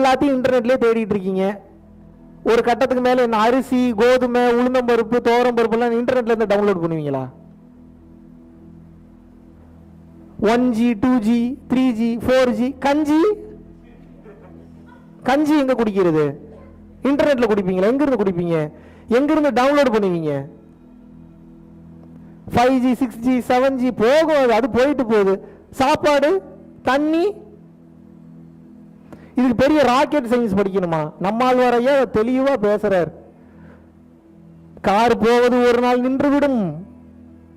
எல்லாத்தையும் இன்டர்நெட்லேயே தேடிட்டு இருக்கீங்க. ஒரு கட்டத்துக்கு மேலே என்ன அரிசி, கோதுமை, உளுந்தம்பருப்பு, தோரம்பருப்புலாம் இன்டர்நெட்ல இருந்து டவுன்லோட் பண்ணுவீங்களா? 1G 2G 3G 4G கஞ்சி எங்க குடிக்கிறது? இன்டர்நெட்ல குடிப்பீங்களா? எங்க இருந்து குடிப்பீங்க? எங்க இருந்து டவுன்லோட் பண்ணுவீங்க? 5G 6G 7G போகும், அது போயிட்டு போகுது. சாப்பாடு, தண்ணி, இதுக்கு பெரிய ராக்கெட் சயின்ஸ் படிக்கணுமா? நம்மால் வரைய தெளிவா பேசுறார். கார் போவது ஒரு நாள் நின்றுவிடும்,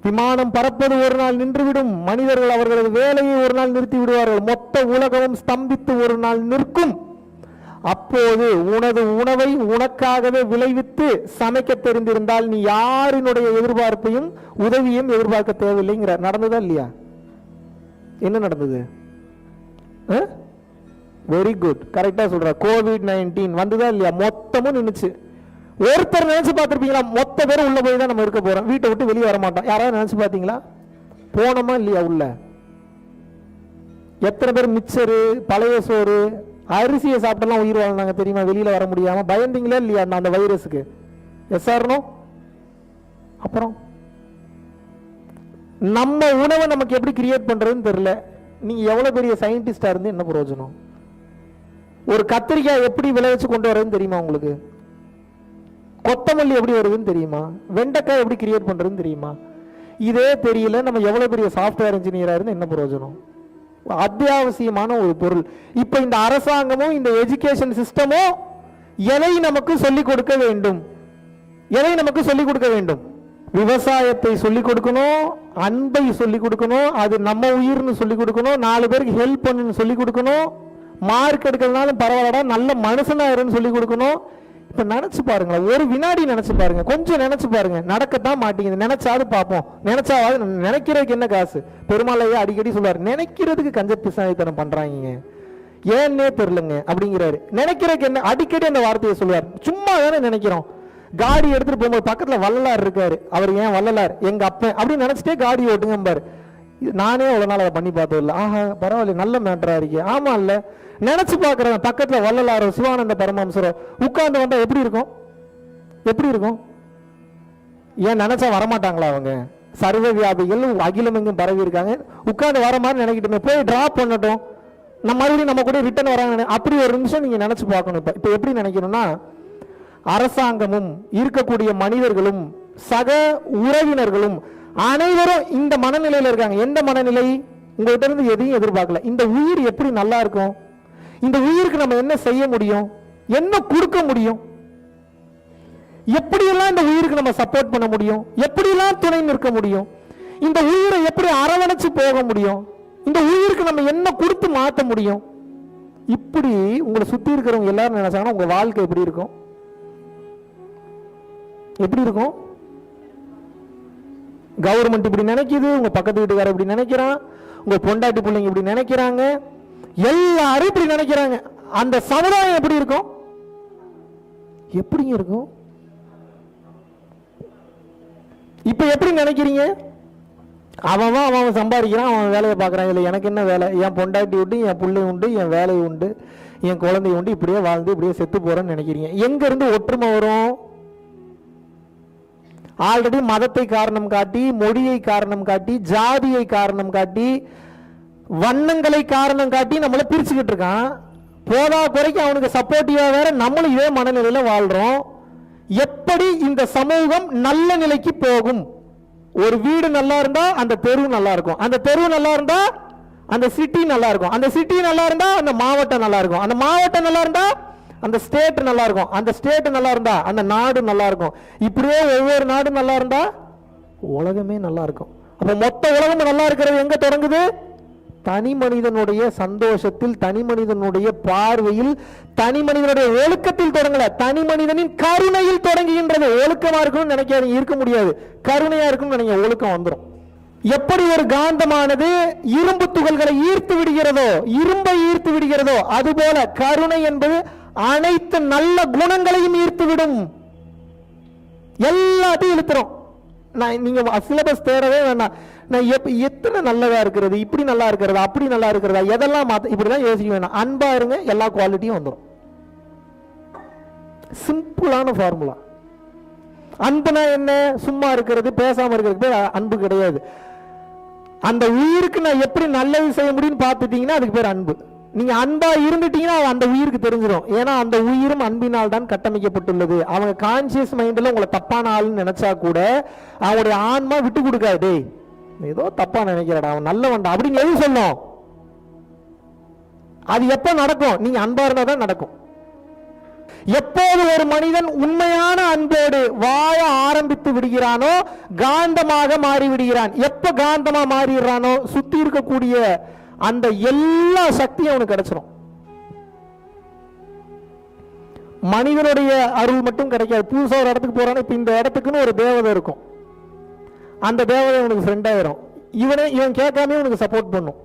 விமானம் பறப்பது ஒரு நாள் நின்றுவிடும், மனிதர்கள் அவர்களது வேலையை ஒரு நாள் நிறுத்தி விடுவார்கள், மொத்த உலகமும் ஸ்தம்பித்து ஒரு நாள் நிற்கும். அப்போது உனது உணவை உனக்காகவே விளைவித்து சமைக்க தெரிந்திருந்தால் நீ யாரினுடைய எதிர்பார்ப்பையும் உதவியும் எதிர்பார்க்க தேவையில்லைங்கிறார். நடந்ததா இல்லையா? என்ன நடந்தது? வெரி குட், கரெக்டா சொல்ற. COVID-19 வந்ததா இல்லையா? மொத்தமும் நின்னுச்சு. ஒருத்தர் நினைச்சு பார்த்திருப்பீங்களா? மொத்த பேரும் உள்ள போய் தான் நம்ம இருக்க போறோம், வீட்டை விட்டு வெளியே வர மாட்டோம். யாராவது நினைச்சு பார்த்தீங்களா? போனோமா இல்லையா உள்ள? எத்தனை பேர் மிச்சரு, பழைய சோறு, அரிசியை சாப்பிட்டெல்லாம் உயிர் வாழ்ந்தாங்க தெரியுமா? வெளியில வர முடியாம பயந்தீங்களா இல்லையா அந்த வைரஸுக்கு? எஸ்ஆர்னோ? அப்புறம் நம்ம உணவை நமக்கு எப்படி கிரியேட் பண்றதுன்னு தெரியல. நீங்க எவ்வளவு பெரிய சயின்டிஸ்டா இருந்து என்ன பிரயோஜனம்? ஒரு கத்திரிக்காய் எப்படி விளைவிச்சு கொண்டு வரதுன்னு தெரியுமா உங்களுக்கு? கொத்தமல்லி எப்படி வருதுன்னு தெரியுமா? வெண்டைக்காய் எப்படி கிரியேட் பண்றதுன்னு தெரியுமா? இதே தெரியல, நம்ம எவ்வளவு பெரிய சாஃப்ட்வேர் இன்ஜினியரா இருந்து என்ன பிரயோஜனம்? அத்தியாவசியமான ஒரு பொருள். இப்ப இந்த அரசாங்கமும் இந்த எஜுகேஷன் சிஸ்டமும் எதை நமக்கு சொல்லிக் கொடுக்க வேண்டும்? எதை நமக்கு சொல்லிக் கொடுக்க வேண்டும்? விவசாயத்தை சொல்லிக் கொடுக்கணும், அன்பை சொல்லிக் கொடுக்கணும், அது நம்ம உயிர்னு சொல்லிக் கொடுக்கணும், 4 பேருக்கு ஹெல்ப் பண்ணுன்னு சொல்லிக் கொடுக்கணும், மார்க் எடுக்கிறதுனாலும் பரவாயில்லடா நல்ல மனுஷனாயிருன்னு சொல்லிக் கொடுக்கணும். இப்ப நினைச்சு பாருங்களேன், ஒரு வினாடி நினைச்சு பாருங்க, கொஞ்சம் நினைச்சு பாருங்க. நடக்கத்தான் மாட்டேங்குது. நினைச்சாவது பார்ப்போம். நினைச்சாவது, நினைக்கிறதுக்கு என்ன காசு? பெருமாளையே அடிக்கடி சொல்லுவார், நினைக்கிறதுக்கு கஞ்ச பிசாயத்தனம் பண்றாங்க, ஏன்னே தெரியலங்க அப்படிங்கிறாரு. நினைக்கிறதுக்கு என்ன? அடிக்கடி அந்த வார்த்தையை சொல்லுவார். சும்மா தானே நினைக்கிறோம். காடி எடுத்துட்டு போகும்போது பக்கத்துல வள்ளலார் இருக்காரு, அவர் ஏன் வள்ளலார் எங்க அப்பன் அப்படின்னு நினைச்சிட்டே காடி ஓட்டுங்க பாரு. நானே அவ்வளவு நாள் அதை பண்ணி பார்த்தது இல்லை. ஆஹா பரவாயில்ல, நல்ல மேட்டரா இருக்கு. ஆமா இல்ல, நினைச்சு பாக்குறேன். பக்கத்துல வள்ளலாரோ சிவானந்த பரமஹம்சரோ உட்கார்ந்து வந்தா எப்படி இருக்கும்? எப்படி இருக்கும்? ஏன் நினைச்சா வரமாட்டாங்களா அவங்க? சர்வ வியாபிகள் அகிலம் எங்கும் பரவி இருக்காங்க. உட்கார்ந்து வர மாதிரி நினைக்கிட்டுமே, போய் டிராப் பண்ணட்டும், நம்ம மறுபடியும் நம்ம கூட ரிட்டர்ன் வராங்க. அப்படி ஒரு நிமிஷம் நீங்க நினைச்சு பார்க்கணும். இப்ப எப்படி நினைக்கணும்னா, அரசாங்கமும் இருக்கக்கூடிய மனிதர்களும் சக உறவினர்களும் அனைவரும் இந்த மனநிலையில இருக்காங்க. எந்த மனநிலை? உங்ககிட்ட இருந்து எதையும் எதிர்பார்க்கல. இந்த உயிர் எப்படி நல்லா இருக்கும்? இந்த உயிருக்கு நம்ம என்ன செய்ய முடியும்? என்ன கொடுக்க முடியும்? எப்படியெல்லாம் இந்த உயிருக்கு நம்ம சப்போர்ட் பண்ண முடியும்? எப்படியெல்லாம் துணை நிற்க முடியும்? இந்த உயிரை எப்படி அரவணைச்சு போக முடியும்? இந்த உயிருக்கு நம்ம என்ன கொடுத்து மாற்ற முடியும்? இப்படி உங்களை சுத்தி இருக்கிறவங்க எல்லாரும் நினைச்சாங்கன்னா உங்க வாழ்க்கை எப்படி இருக்கும்? எப்படி இருக்கும்? கவர்மெண்ட் இப்படி நினைக்குது, உங்க பக்கத்து வீட்டுக்காரர் இப்படி நினைக்கிறான், உங்க பொண்டாட்டி பிள்ளைங்க இப்படி நினைக்கிறாங்க, எல்லாரும் இப்படி நினைக்கிறாங்க. அந்த சமுதாயம் எப்படி இருக்கும்? எப்படிங்க இருக்கும்? இப்ப எப்படி நினைக்கிறீங்க? அவன் சம்பாதிக்கிறான், அவன் வேலையை பார்க்கறான். இல்லை எனக்கு என்ன வேலை? என் பொண்டாட்டி உண்டு, என் பிள்ளை உண்டு, என் வேலை உண்டு, என் குழந்தை உண்டு, இப்படியே வாழ்ந்து இப்படியே செத்து போறேன்னு நினைக்கிறீங்க. எங்க இருந்து ஒற்றுமை வரும்? ஆல்ரெடி மதத்தை காரணம் காட்டி, மொழியை காரணம் காட்டி, ஜாதியை காரணம் காட்டி, வண்ணங்களை காரணம் காட்டி நம்மளை பிரிச்சுக்கிட்டு இருக்கான். போதா குறைக்கு அவனுக்கு சப்போர்ட்டிவா வேற நம்மளும் இதே மனநிலையில வாழ்றோம். எப்படி இந்த சமூகம் நல்ல நிலைக்கு போகும்? ஒரு வீடு நல்லா இருந்தா அந்த தெரு நல்லா இருக்கும், அந்த தெரு நல்லா இருந்தா அந்த சிட்டி நல்லா இருக்கும், அந்த சிட்டி நல்லா இருந்தா அந்த மாவட்டம் நல்லா இருக்கும், அந்த மாவட்டம் நல்லா இருந்தா அந்த ஸ்டேட் நல்லா இருக்கும், அந்த ஸ்டேட் நல்லா இருந்தா அந்த நாடு நல்லா இருக்கும். இப்படியே ஒவ்வொரு நாடும் நல்லா இருந்தா உலகமே நல்லா இருக்கும். அப்ப மொத்த உலகம் நல்லா இருக்கிறது எங்க தொடங்குது? தனி மனிதனுடைய சந்தோஷத்தில், தனி மனிதனுடைய பார்வையில், தனி மனிதனுடைய ஒழுக்கத்தில் தொடங்கல, தனி மனிதனின் கருணையில் தொடங்குகின்றது. ஒழுக்கமா இருக்கணும்னு நினைக்காதீங்க, இருக்க முடியாது. கருணையா இருக்கும்னு நினைக்க, ஒழுக்கம் வந்துடும். எப்படி ஒரு காந்தமானது இரும்பு துகள்களை ஈர்த்து விடுகிறதோ, இரும்பை ஈர்த்து விடுகிறதோ, அதுபோல கருணை என்பது அனைத்து நல்ல குணங்களையும் ஈர்த்து விடும். எல்லாத்தையும் இழுத்துரும். நீங்க சிலபஸ் தேடவே வேண்டாம். நான் எத்தனை நல்லதா இருக்கிறது, இப்படி நல்லா இருக்கிறதா, அப்படி நல்லா இருக்கிறதா, எதெல்லாம் இப்படிதான் யோசிக்க வேண்டாம். அன்பா இருங்க, எல்லா குவாலிட்டியும் வந்துடும். சிம்பிளான ஃபார்முலா. அன்புனா என்ன? சும்மா இருக்கிறது, பேசாம இருக்கிறது பேர் அன்பு கிடையாது. அந்த உயிருக்கு நான் எப்படி நல்லது செய்ய முடியும்னு பார்த்துட்டீங்கன்னா அதுக்கு பேர் அன்பு. நீங்க அன்பா இருந்துட்டீங்கன்னா அந்த உயிருக்கு தெரிஞ்சிடும். ஏன்னா அந்த உயிரும் அன்பினால் தான் கட்டமைக்கப்பட்டுள்ளது. அவங்க கான்சியஸ் மைண்ட்ல உங்களை தப்பான ஆள்னு நினைச்சா கூட அவங்களுடைய ஆன்மா விட்டு கொடுக்காது. ஏதோ தப்பா நினைக்கிறடா, அவன் நல்லவன்டா அப்படின்னு எது சொல்லும்? அது எப்ப நடக்கும்? நீங்க அன்பா இருந்தா தான் நடக்கும். எப்போது ஒரு மனிதன் உண்மையான அன்போடு வாழ ஆரம்பித்து விடுகிறானோ காந்தமாக மாறி விடுகிறான். எப்ப காந்தமா மாறிடுறானோ சுத்தி இருக்கக்கூடிய அந்த எல்லா சக்தியும் அவனுக்கு கிடைச்சிடும். மனிதனுடைய அருள் மட்டும் கிடைக்காது. புதுசா ஒரு இடத்துக்கு போறானே, இப்ப இந்த இடத்துக்குன்னு ஒரு தேவதை இருக்கும். அந்த தேவதை அவனுக்கு ஃப்ரெண்ட் ஆயிரும். இவன் கேட்காம இவனுக்கு சப்போர்ட் பண்ணும்.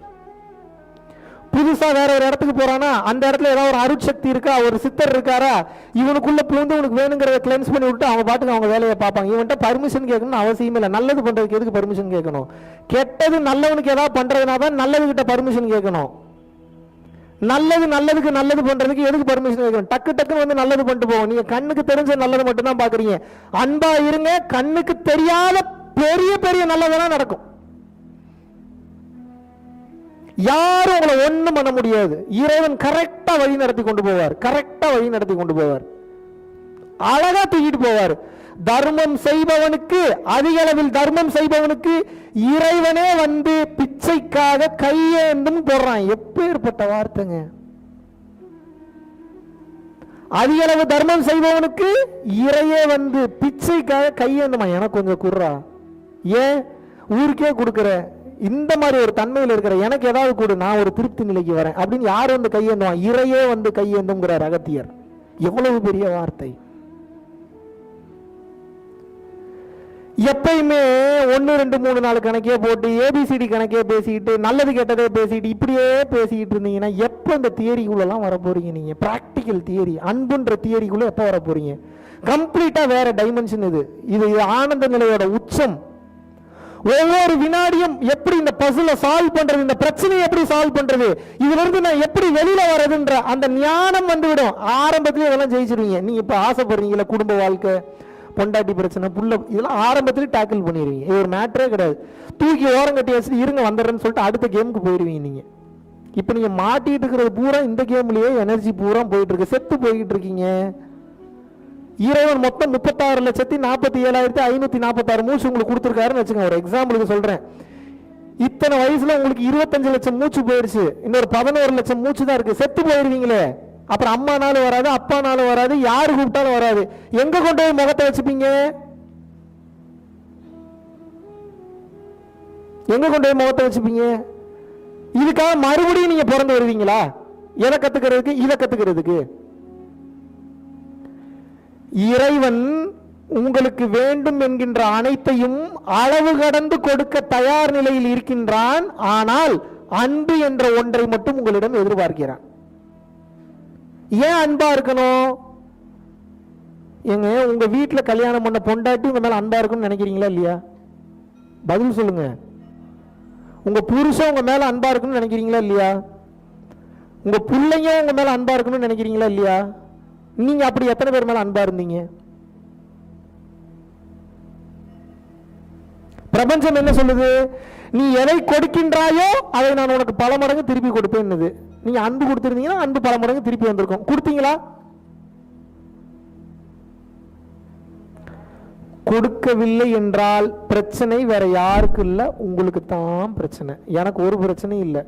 புதுசா வேற ஒரு இடத்துக்கு போறானா, அந்த இடத்துல ஏதாவது ஒரு அருட்சக்தி இருக்கா, ஒரு சித்தர் இருக்காரா, இவனுக்குள்ள பூந்து உனக்கு வேணுங்கிறத கிளென்ஸ் பண்ணி விட்டு அவங்க பாட்டுக்கு அவங்க வேலையை பார்ப்பாங்க. இவன்ட்ட பர்மிஷன் கேட்கணும்னு அவசியமே இல்லை. நல்லது பண்றதுக்கு எதுக்கு பர்மிஷன் கேட்கணும்? கெட்டது நல்லவனுக்கு ஏதாவது பண்றதுனா தான் நல்லது கிட்ட பர்மிஷன் கேட்கணும். நல்லதுக்கு நல்லது பண்றதுக்கு எதுக்கு பர்மிஷன் கேட்கணும்? டக்கு டக்குன்னு வந்து நல்லது பண்ணிட்டு போவோம். நீங்க கண்ணுக்கு தெரிஞ்ச நல்லது மட்டும் தான் பாக்குறீங்க. அன்பா இருங்க, கண்ணுக்கு தெரியாத பெரிய பெரிய நல்லதெல்லாம் நடக்கும். யாரும் உங்களை ஒண்ணும் பண்ண முடியாது. இறைவன் கரெக்டா வழி நடத்தி கொண்டு போவார். கரெக்டா வழி நடத்தி கொண்டு போவார். அழகா தூக்கிட்டு போவார். தர்மம் செய்பவனுக்கு, அதிக அளவில் தர்மம் செய்பவனுக்கு இறைவனே வந்து பிச்சைக்காக கையேந்தும் போடுறான். எப்பேற்பட்ட வார்த்தைங்க! அதிக அளவு தர்மம் செய்பவனுக்கு இறையே வந்து பிச்சைக்காக கையேந்துமா, எனக்கு கொஞ்சம் குர்றா, ஏன் ஊருக்கே கொடுக்கிற, இந்த மாதிரி ஒரு தன்மையில் இருக்கிற எனக்கு ஏதாவது கொடு, நான் ஒரு திருப்தி நிலைக்கு வரேன் அப்படின்னு யார் வந்து கையேந்துவான்? இறையே வந்து கையேந்துங்கிறார் அகத்தியர். எவ்வளவு பெரிய வார்த்தை! எப்பயுமே 1 2 3 4 கணக்கே போட்டு ஏபிசிடி கணக்கே பேசிக்கிட்டு நல்லது கெட்டதே பேசிட்டு இப்படியே பேசிக்கிட்டு இருந்தீங்கன்னா எப்ப இந்த தியரிக்குள்ளெல்லாம் வர போறீங்க? நீங்க பிராக்டிக்கல் தியரி, அன்புன்ற தியரிக்குள்ள எப்ப வர போறீங்க? கம்ப்ளீட்டா வேற டைமென்ஷன் இது. இது ஆனந்த நிலையோட உச்சம். ஒவ்வொரு வினாடியும் எப்படி இந்த பசில சால்வ் பண்றது, இந்த பிரச்சனையை எப்படி சால்வ் பண்றது, இதுல இருந்து நான் எப்படி வெளியில வர்றதுன்ற அந்த ஞானம் வந்துவிடும். ஆரம்பத்திலே இதெல்லாம் ஜெயிச்சிருவீங்க. நீங்க இப்ப ஆசைப்படுறீங்களா, குடும்ப வாழ்க்கை, பொண்டாட்டி பிரச்சனை, புள்ள, இதெல்லாம் ஆரம்பத்திலே டேக்கிள் பண்ணிடுவீங்க. இது ஒரு மேட்டரே கிடையாது. தூக்கி ஓரம் கட்டி வச்சுட்டு இருங்க வந்துடுறேன்னு சொல்லிட்டு அடுத்த கேமுக்கு போயிடுவீங்க. நீங்க இப்ப நீங்க மாட்டிட்டு இருக்கிறது பூரா இந்த கேம்லயே எனர்ஜி பூரா போயிட்டு இருக்கு. செத்து போய்கிட்டு இருக்கீங்க. இறைவன் மொத்தம் 36,47,546 மூச்சு உங்களுக்கு கொடுத்துருக்காருன்னு வச்சுக்கோங்க. ஒரு எக்ஸாம்பிளுக்கு சொல்றேன். இத்தனை வயசுல உங்களுக்கு 25 லட்சம் மூச்சு போயிடுச்சு. இன்னொரு 11 லட்சம் மூச்சு தான் இருக்கு. செத்து போயிருவீங்களே. அப்புறம் அம்மானாலும் வராது, அப்பானாலும் வராது, யாரு கூப்பிட்டாலும் வராது. எங்க கொண்டு போய் முகத்தை வச்சுப்பீங்க? எங்க கொண்டு போய் முகத்தை வச்சுப்பீங்க? இதுக்காக மறுபடியும் நீங்க பிறந்து வருவீங்களா? எதை கத்துக்கிறதுக்கு? இதை கத்துக்கிறதுக்கு. இறைவன் உங்களுக்கு வேண்டும் என்கின்ற அனைத்தையும் அளவு கடந்து கொடுக்க தயார் நிலையில் இருக்கின்றான். ஆனால் அன்பு என்ற ஒன்றை மட்டும் உங்களிடம் எதிர்பார்க்கிறான். ஏன் அன்பா இருக்கணும்? எங்க உங்க வீட்டுல கல்யாணம் பண்ண பொண்டாட்டி உங்க மேல அன்பா இருக்கும்னு நினைக்கிறீங்களா இல்லையா? பதில் சொல்லுங்க. உங்க புருஷன் உங்க மேல அன்பா இருக்குன்னு நினைக்கிறீங்களா இல்லையா? உங்க பிள்ளைங்க உங்க மேல அன்பா இருக்கணும்னு நினைக்கிறீங்களா இல்லையா? நீங்க அப்படி எத்தனை பேர் மேல அன்பா இருந்தீங்க? பிரபஞ்சம் என்ன சொல்லுது? நீ எதை கொடுக்கின்றாயோ அதை நான் உனக்கு பல மடங்கு திருப்பி கொடுப்பேன். நீங்க அன்பு கொடுத்திருந்தீங்கன்னா அன்பு பல மடங்கு திருப்பி வந்திருக்கும். கொடுத்தீங்களா? கொடுக்கவில்லை என்றால் பிரச்சனை வேற யாருக்கு இல்ல, உங்களுக்கு தான் பிரச்சனை. எனக்கு ஒரு பிரச்சனையும் இல்லை.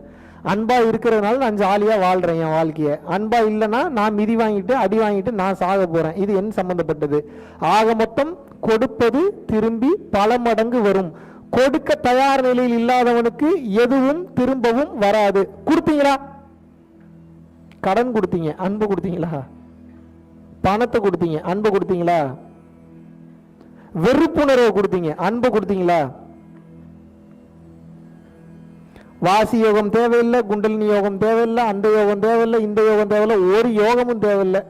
அன்பா இருக்கிறதுனால நான் ஜாலியா வாழ்றேன் என் வாழ்க்கைய. அன்பா இல்லைன்னா நான் மிதி வாங்கிட்டு அடி வாங்கிட்டு நான் சாக போறேன். இது என் சம்பந்தப்பட்டது. ஆக மொத்தம் கொடுப்பது திரும்பி பல மடங்கு வரும். கொடுக்க தயார் நிலையில் இல்லாதவனுக்கு எதுவும் திரும்பவும் வராது. கொடுத்தீங்களா? கடன் கொடுத்தீங்க, அன்பு கொடுத்தீங்களா? பணத்தை கொடுத்தீங்க, அன்பு கொடுத்தீங்களா? வெறுப்புணர்வை கொடுத்தீங்க, அன்பு கொடுத்தீங்களா? வாசி யோகம் தேவையில்லை, குண்டலினி யோகம் தேவையில்லை, அந்த யோகம் தேவையில்லை, இந்த யோகம் தேவையில்லை, ஒரு யோகமும் தேவையில்லை.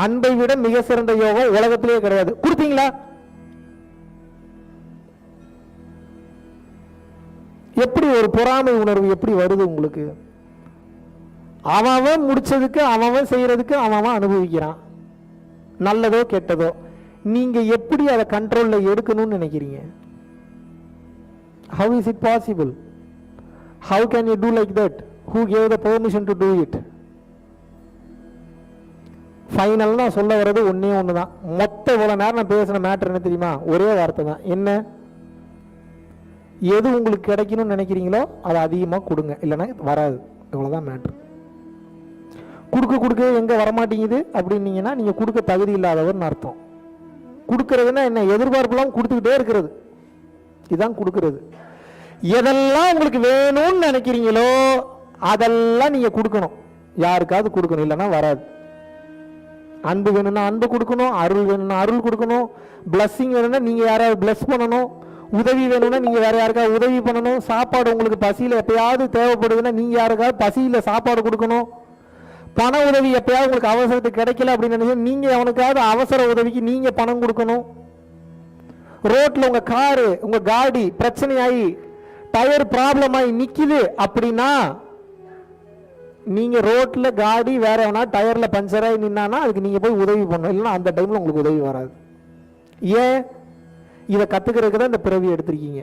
அன்பை விட மிக சிறந்த யோகம் உலகத்திலேயே கிடையாது. கொடுத்தீங்களா? எப்படி ஒரு பொறாமை உணர்வு எப்படி வருது உங்களுக்கு? அவன் முடிச்சதுக்கு அவன் செய்யறதுக்கு அவன் அனுபவிக்கிறான். நல்லதோ கெட்டதோ, நீங்க எப்படி அதை கண்ட்ரோல்ல எடுக்கணும்னு நினைக்கிறீங்க? How is it possible? How can you do like that? Who gave the permission to do it? Final நான் சொல்ல வர்றது ஒன்னே ஒன்று தான். மொத்த இவ்வளவு நேரம் நான் பேசின மேட்டர் என்ன தெரியுமா? ஒரே வார்த்தை தான். என்ன? எது உங்களுக்கு கிடைக்கணும்னு நினைக்கிறீங்களோ அதை அதிகமாக கொடுங்க, இல்லைன்னா வராது. இவ்வளோதான் மேட்ரு. கொடுக்க கொடுக்க எங்கே வரமாட்டேங்குது அப்படின்னீங்கன்னா நீங்கள் கொடுக்க தகுதி இல்லாதவர்னு அர்த்தம். கொடுக்கறதுன்னா என்ன? எதிர்பார்ப்புலாம் கொடுத்துக்கிட்டே இருக்கிறது, இதுதான் கொடுக்கறது. எதெல்லாம் உங்களுக்கு வேணும்னு நினைக்கிறீங்களோ அதெல்லாம் நீங்கள் கொடுக்கணும், யாருக்காவது கொடுக்கணும், இல்லைன்னா வராது. அன்பு வேணும்னா அன்பு கொடுக்கணும், அருள் வேணும்னா அருள் கொடுக்கணும், பிளஸ்ஸிங் வேணும்னா நீங்கள் யாராவது பிளஸ் பண்ணணும், உதவி வேணும்னா நீங்கள் வேற யாருக்காவது உதவி பண்ணணும், சாப்பாடு உங்களுக்கு பசியில் எப்பயாவது தேவைப்படுதுன்னா நீங்கள் யாருக்காவது பசியில் சாப்பாடு கொடுக்கணும், பண உதவி எப்பயாவது உங்களுக்கு அவசரத்துக்கு கிடைக்கல அப்படின்னு நினைச்சு நீங்கள் அவனுக்காவது அவசர உதவிக்கு நீங்கள் பணம் கொடுக்கணும். ரோட்டில் உங்கள் காரு உங்கள் காடி பிரச்சனையாகி டயர் ப்ராப்ளம் ஆகி நிற்கிது அப்படின்னா நீங்கள் ரோட்டில் காடி வேற எவனா டயரில் பஞ்சர் ஆகி நின்னானா அதுக்கு நீங்கள் போய் உதவி பண்ணணும், இல்லைன்னா அந்த டைமில் உங்களுக்கு உதவி வராது. ஏன்? இதை கற்றுக்கிறதுக்கு தான் இந்த பிறவி எடுத்திருக்கீங்க.